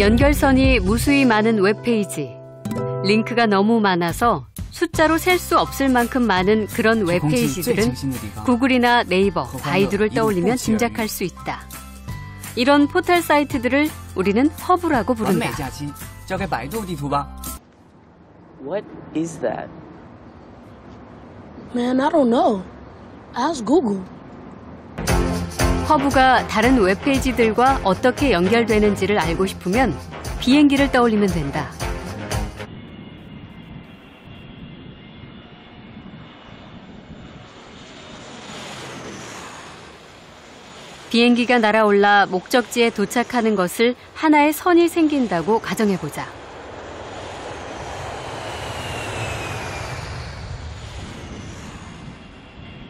연결선이 무수히 많은 웹페이지. 링크가 너무 많아서 숫자로 셀 수 없을 만큼 많은 그런 웹페이지들은 구글이나 네이버, 바이두를 떠올리면 짐작할 수 있다. 이런 포털 사이트들을 우리는 허브라고 부른다. What is that? Man, I don't know. Ask Google. 허브가 다른 웹페이지들과 어떻게 연결되는지를 알고 싶으면 비행기를 떠올리면 된다. 비행기가 날아올라 목적지에 도착하는 것을 하나의 선이 생긴다고 가정해보자.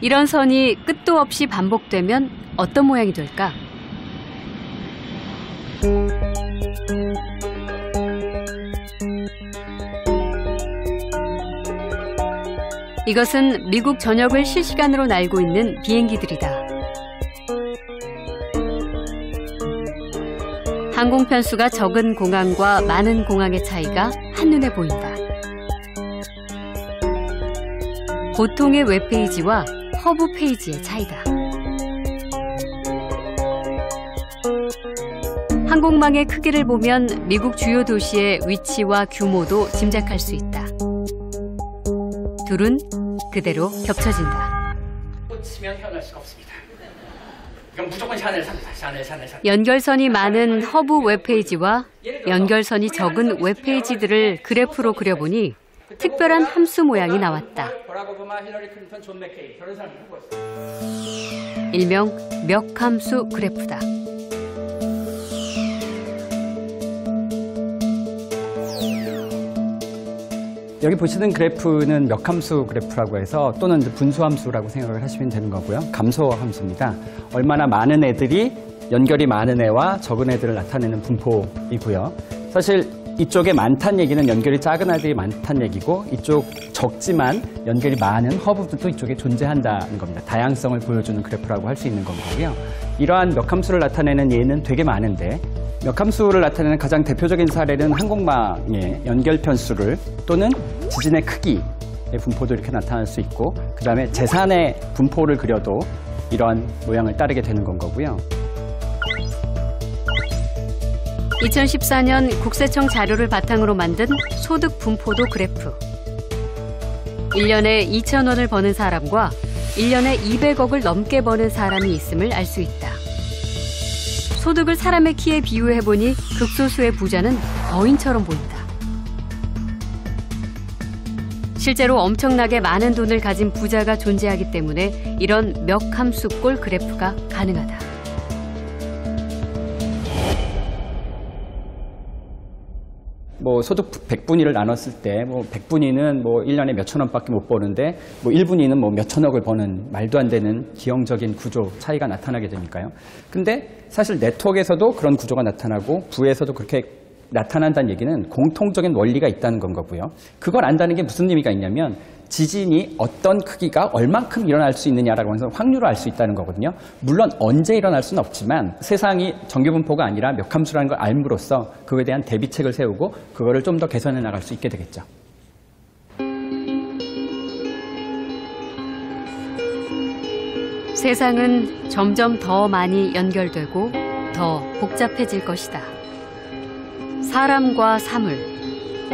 이런 선이 끝도 없이 반복되면 어떤 모양이 될까? 이것은 미국 전역을 실시간으로 날고 있는 비행기들이다. 항공 편수가 적은 공항과 많은 공항의 차이가 한눈에 보인다. 보통의 웹페이지와 허브 페이지의 차이다. 항공망의 크기를 보면 미국 주요 도시의 위치와 규모도 짐작할 수 있다. 둘은 그대로 겹쳐진다. 꽂히면 헤어날 수가 없습니다. 그럼 무조건 샤넬 삽니다. 샤넬. 연결선이 많은 허브 웹페이지와 연결선이 적은 웹페이지들을 그래프로 그려보니 특별한 함수 모양이 나왔다. 일명 멱함수 그래프다. 여기 보시는 그래프는 멱함수 그래프라고 해서 또는 분수함수라고 생각을 하시면 되는 거고요. 감소함수입니다. 얼마나 많은 애들이 연결이 많은 애와 적은 애들을 나타내는 분포이고요. 사실 이쪽에 많다는 얘기는 연결이 작은 아이들이 많다는 얘기고 이쪽 적지만 연결이 많은 허브들도 이쪽에 존재한다는 겁니다. 다양성을 보여주는 그래프라고 할 수 있는 거고요. 이러한 멱함수를 나타내는 예는 되게 많은데 멱함수를 나타내는 가장 대표적인 사례는 항공망의 연결 편수를 또는 지진의 크기의 분포도 이렇게 나타날 수 있고 그 다음에 재산의 분포를 그려도 이러한 모양을 따르게 되는 건 거고요. 2014년 국세청 자료를 바탕으로 만든 소득 분포도 그래프. 1년에 2,000원을 버는 사람과 1년에 200억을 넘게 버는 사람이 있음을 알 수 있다. 소득을 사람의 키에 비유해보니 극소수의 부자는 거인처럼 보인다. 실제로 엄청나게 많은 돈을 가진 부자가 존재하기 때문에 이런 멱함수꼴 그래프가 가능하다. 소득 100분위를 나눴을 때 100분위는 1년에 몇천 원밖에 못 버는데 1분위는 몇천억을 버는 말도 안 되는 기형적인 구조 차이가 나타나게 되니까요. 근데 사실 네트워크에서도 그런 구조가 나타나고 부에서도 그렇게 나타난다는 얘기는 공통적인 원리가 있다는 건 거고요. 그걸 안다는 게 무슨 의미가 있냐면 지진이 어떤 크기가 얼만큼 일어날 수 있느냐라고 해서 확률을 알 수 있다는 거거든요. 물론 언제 일어날 수는 없지만 세상이 정규분포가 아니라 멱함수라는 걸 알므로써 그거에 대한 대비책을 세우고 그거를 좀 더 개선해 나갈 수 있게 되겠죠. 세상은 점점 더 많이 연결되고 더 복잡해질 것이다. 사람과 사물,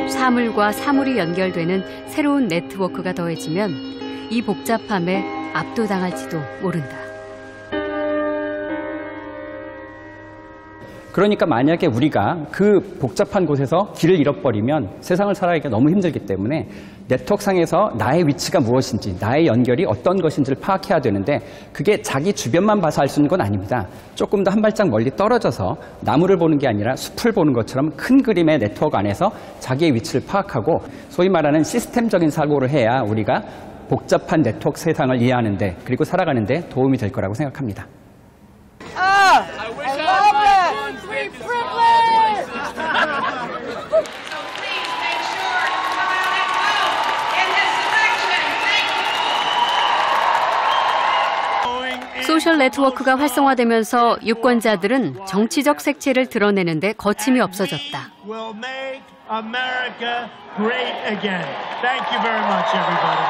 사물과 사물이 연결되는 새로운 네트워크가 더해지면 이 복잡함에 압도당할지도 모른다. 그러니까 만약에 우리가 그 복잡한 곳에서 길을 잃어버리면 세상을 살아가기가 너무 힘들기 때문에 네트워크상에서 나의 위치가 무엇인지, 나의 연결이 어떤 것인지를 파악해야 되는데 그게 자기 주변만 봐서 알 수 있는 건 아닙니다. 조금 더 한 발짝 멀리 떨어져서 나무를 보는 게 아니라 숲을 보는 것처럼 큰 그림의 네트워크 안에서 자기의 위치를 파악하고 소위 말하는 시스템적인 사고를 해야 우리가 복잡한 네트워크 세상을 이해하는 데 그리고 살아가는 데 도움이 될 거라고 생각합니다. 소셜 네트워크가 활성화되면서 유권자들은 정치적 색채를 드러내는데 거침이 없어졌다. America great again. Thank you very much, everybody.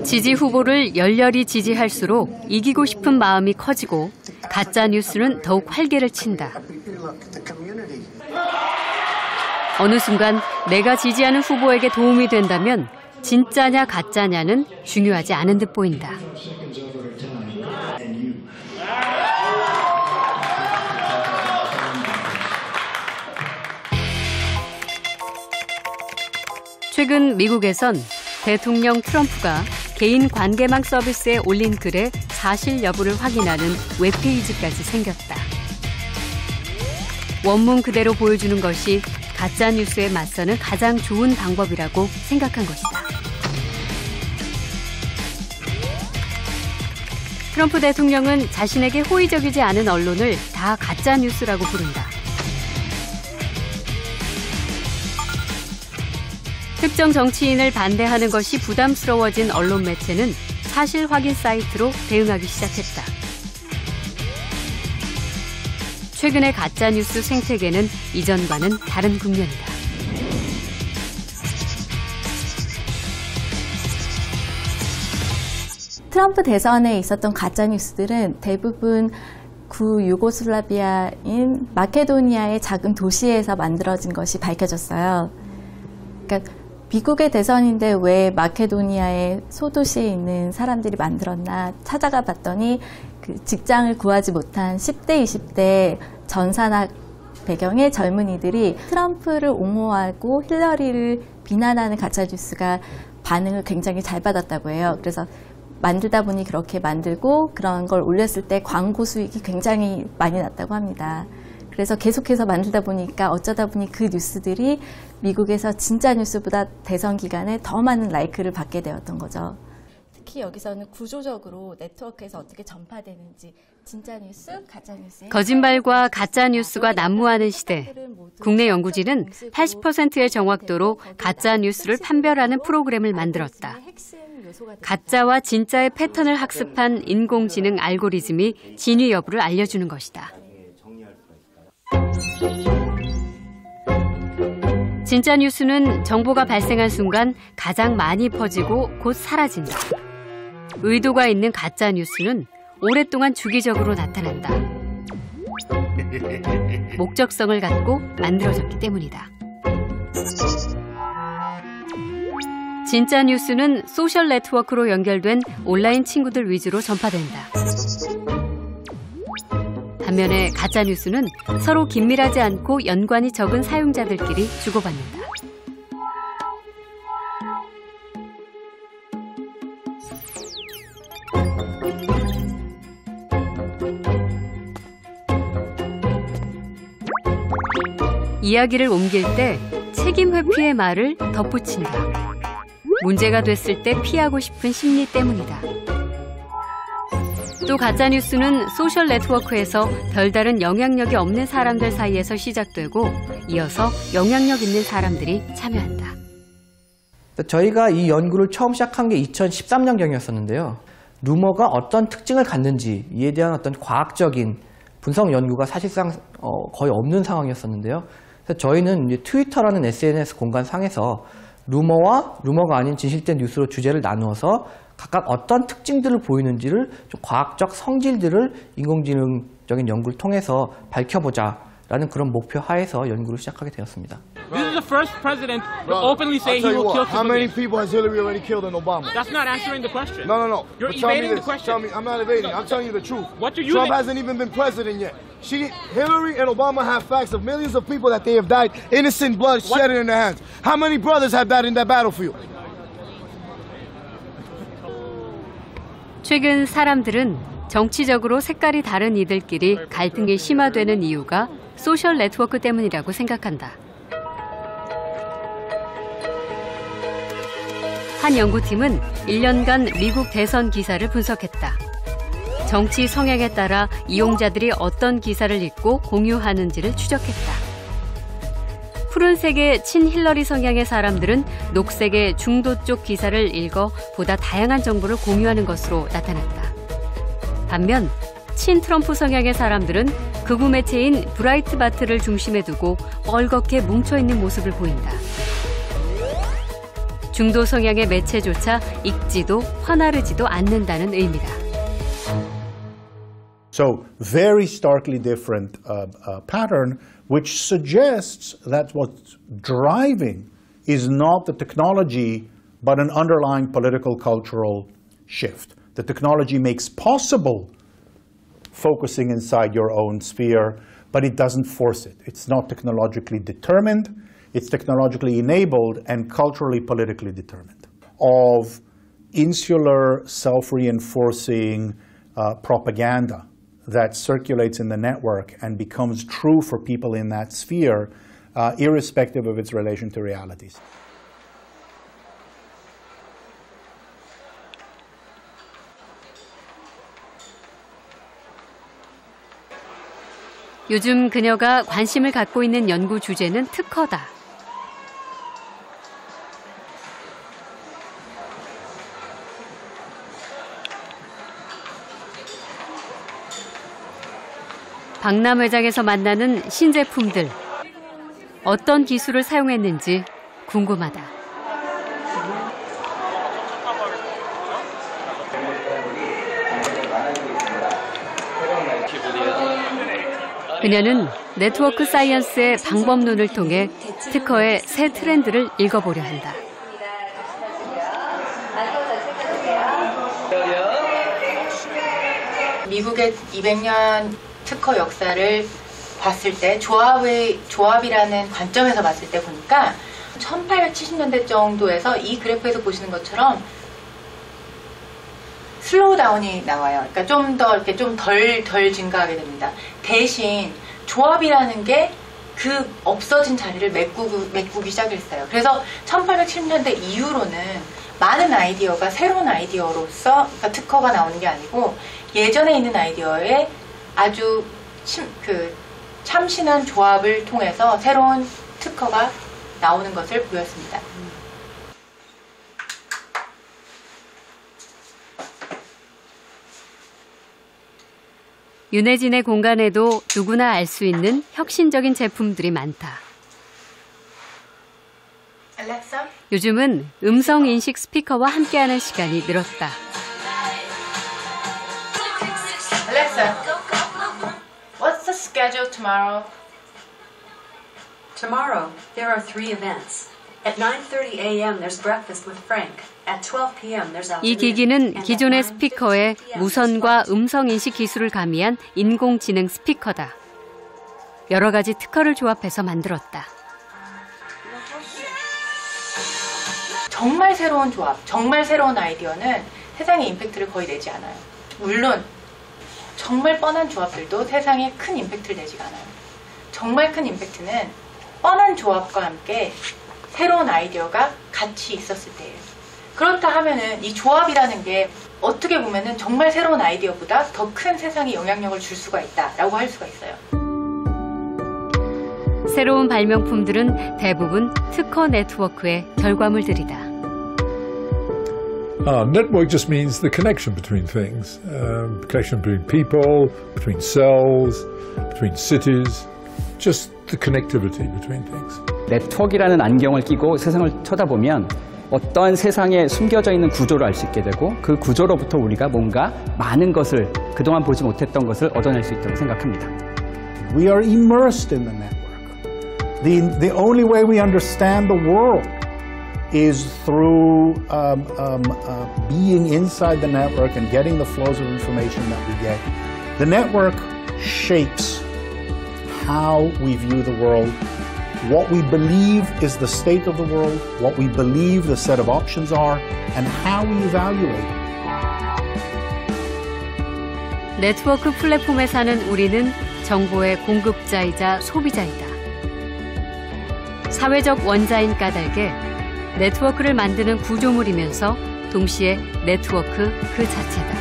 지지 후보를 열렬히 지지할수록 이기고 싶은 마음이 커지고 가짜 뉴스는 더욱 활개를 친다. 어느 순간 내가 지지하는 후보에게 도움이 된다면 진짜냐 가짜냐는 중요하지 않은 듯 보인다. 최근 미국에선 대통령 트럼프가 개인 관계망 서비스에 올린 글의 사실 여부를 확인하는 웹페이지까지 생겼다. 원문 그대로 보여주는 것이 가짜 뉴스에 맞서는 가장 좋은 방법이라고 생각한 것이다. 트럼프 대통령은 자신에게 호의적이지 않은 언론을 다 가짜 뉴스라고 부른다. 특정 정치인을 반대하는 것이 부담스러워진 언론 매체는 사실 확인 사이트로 대응하기 시작했다. 최근의 가짜뉴스 생태계는 이전과는 다른 국면이다. 트럼프 대선에 있었던 가짜뉴스들은 대부분 구유고슬라비아인 마케도니아의 작은 도시에서 만들어진 것이 밝혀졌어요. 그러니까 미국의 대선인데 왜 마케도니아의 소도시에 있는 사람들이 만들었나 찾아가 봤더니 그 직장을 구하지 못한 10대, 20대 전산학 배경의 젊은이들이 트럼프를 옹호하고 힐러리를 비난하는 가짜뉴스가 반응을 굉장히 잘 받았다고 해요. 그래서 만들다 보니 그렇게 만들고 그런 걸 올렸을 때 광고 수익이 굉장히 많이 났다고 합니다. 그래서 계속해서 만들다 보니까 어쩌다 보니 그 뉴스들이 미국에서 진짜 뉴스보다 대선 기간에 더 많은 라이크를 받게 되었던 거죠. 특히 여기서는 구조적으로 네트워크에서 어떻게 전파되는지 진짜 뉴스, 가짜 뉴스. 거짓말과 가짜 뉴스가 난무하는 시대. 국내 연구진은 80%의 정확도로 가짜 뉴스를 판별하는 프로그램을 만들었다. 가짜와 진짜의 패턴을 학습한 인공지능 알고리즘이 진위 여부를 알려주는 것이다. 진짜 뉴스는 정보가 발생한 순간 가장 많이 퍼지고 곧 사라진다. 의도가 있는 가짜 뉴스는 오랫동안 주기적으로 나타난다. 목적성을 갖고 만들어졌기 때문이다. 진짜 뉴스는 소셜 네트워크로 연결된 온라인 친구들 위주로 전파된다. 반면에 가짜 뉴스는 서로 긴밀하지 않고 연관이 적은 사용자들끼리 주고받는다. 이야기를 옮길 때 책임 회피의 말을 덧붙인다. 문제가 됐을 때 피하고 싶은 심리 때문이다. 또 가짜뉴스는 소셜 네트워크에서 별다른 영향력이 없는 사람들 사이에서 시작되고 이어서 영향력 있는 사람들이 참여한다. 저희가 이 연구를 처음 시작한 게 2013년경이었었는데요. 루머가 어떤 특징을 갖는지 이에 대한 어떤 과학적인 분석 연구가 사실상 거의 없는 상황이었었는데요. 그래서 저희는 이제 트위터라는 SNS 공간상에서 루머와 루머가 아닌 진실된 뉴스로 주제를 나누어서 각각 어떤 특징들을 보이는지를 좀 과학적 성질들을 인공지능적인 연구를 통해서 밝혀보자라는 그런 목표 하에서 연구를 시작하게 되었습니다. This is the first president to openly say he will kill How many people has Hillary already killed in Obama? That's not answering the question. No. You're But tell me evading this. the question. Tell me, I'm not evading. I'm telling you the truth. What you're using... Trump hasn't even been president yet. Hillary and Obama have facts of millions of people that they have died, innocent blood shed in their hands. How many brothers have died in that battlefield? 최근 사람들은 정치적으로 색깔이 다른 이들끼리 갈등이 심화되는 이유가 소셜 네트워크 때문이라고 생각한다. 한 연구팀은 1년간 미국 대선 기사를 분석했다. 정치 성향에 따라 이용자들이 어떤 기사를 읽고 공유하는지를 추적했다. 푸른색의 친힐러리 성향의 사람들은 녹색의 중도 쪽 기사를 읽어 보다 다양한 정보를 공유하는 것으로 나타났다. 반면 친트럼프 성향의 사람들은 극우 매체인 브라이트바트를 중심에 두고 뻘겋게 뭉쳐있는 모습을 보인다. 중도 성향의 매체조차 읽지도 화나르지도 않는다는 의미다. So very starkly different pattern, which suggests that what's driving is not the technology, but an underlying political cultural shift. The technology makes possible focusing inside your own sphere, but it doesn't force it. It's not technologically determined. It's technologically enabled and culturally, politically determined. Of insular, self-reinforcing propaganda that circulates in the network and becomes true for people in that sphere, irrespective of its relation to realities. 요즘 그녀가 관심을 갖고 있는 연구 주제는 특허다. 박람회장에서 만나는 신제품들. 어떤 기술을 사용했는지 궁금하다. 그녀는 네트워크 사이언스의 방법론을 통해 특허의 새 트렌드를 읽어보려 한다. 미국의 200년 특허 역사를 봤을 때 조합이라는 관점에서 봤을 때 보니까 1870년대 정도에서 이 그래프에서 보시는 것처럼 슬로우 다운이 나와요. 그러니까 좀 덜 증가하게 됩니다. 대신 조합이라는 게 그 없어진 자리를 메꾸기 시작했어요. 그래서 1870년대 이후로는 많은 아이디어가 새로운 아이디어로서 그러니까 특허가 나오는 게 아니고 예전에 있는 아이디어에 아주 참신한 조합을 통해서 새로운 특허가 나오는 것을 보였습니다. 윤혜진의 공간에도 누구나 알 수 있는 혁신적인 제품들이 많다. Alexa? 요즘은 음성인식 스피커와 함께하는 시간이 늘었다. Alexa, what's the schedule tomorrow? Tomorrow, there are 3 events. At 9:30 a.m. there's breakfast with Frank. At 12 p.m. there's 이 기기는 기존의 스피커에 무선과 음성인식 기술을 가미한 인공지능 스피커다. 여러 가지 특허를 조합해서 만들었다. 정말 새로운 조합, 정말 새로운 아이디어는 세상에 임팩트를 거의 내지 않아요. 물론 정말 뻔한 조합들도 세상에 큰 임팩트를 내지가 않아요. 정말 큰 임팩트는 뻔한 조합과 함께 새로운 아이디어가 같이 있었을 때예요. 그렇다 하면은 이 조합이라는 게 어떻게 보면은 정말 새로운 아이디어보다 더 큰 세상에 영향력을 줄 수가 있다라고 할 수가 있어요. 새로운 발명품들은 대부분 특허 네트워크의 결과물들이다. Network just means the connection between things, connection between people, between cells, between cities, just the connectivity between things. 네트워크라는 안경을 끼고 세상을 쳐다보면 어떠한 세상에 숨겨져 있는 구조를 알 수 있게 되고 그 구조로부터 우리가 뭔가 많은 것을 그동안 보지 못했던 것을 얻어낼 수 있다고 생각합니다. We are immersed in the network. The only way we understand the world is through being inside the network and getting the flows of information that we get. The network shapes how we view the world, what we believe is the state of the world, what we believe the set of options are, and how we evaluate it. 네트워크 플랫폼에 사는 우리는 정보의 공급자이자 소비자이다. 사회적 원자인 까닭에 네트워크를 만드는 구조물이면서 동시에 네트워크 그 자체다.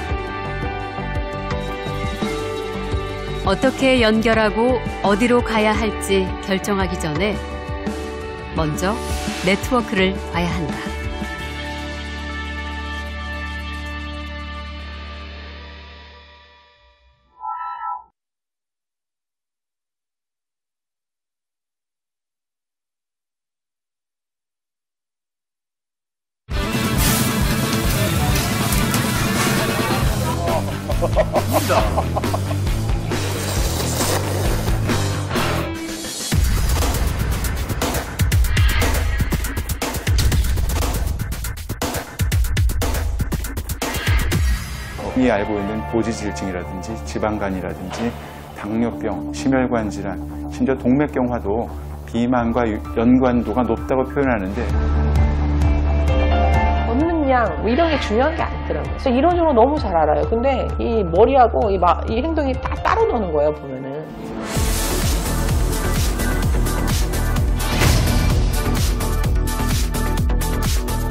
어떻게 연결하고 어디로 가야 할지 결정하기 전에 먼저 네트워크를 봐야 한다. 흔히 알고 있는 고지질증이라든지 지방간이라든지 당뇨병, 심혈관 질환, 심지어 동맥경화도 비만과 연관도가 높다고 표현하는데 걷는 양 뭐 이런 게 중요한 게 아니더라고요. 그래서 이론적으로 너무 잘 알아요. 근데 이 머리하고 이 행동이 다 따로 노는 거예요, 보면은.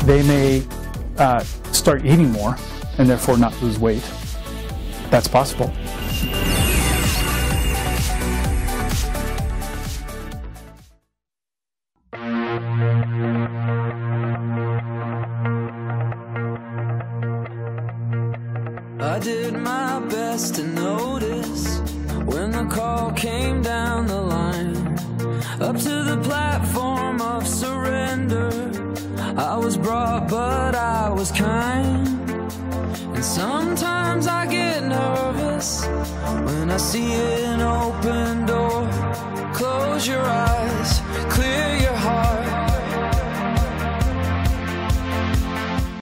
They may start eating more and therefore not lose weight. That's possible. I did my best to notice when the call came down the line up to the platform of surrender. I was brought, but I was kind. And sometimes I get nervous when I see it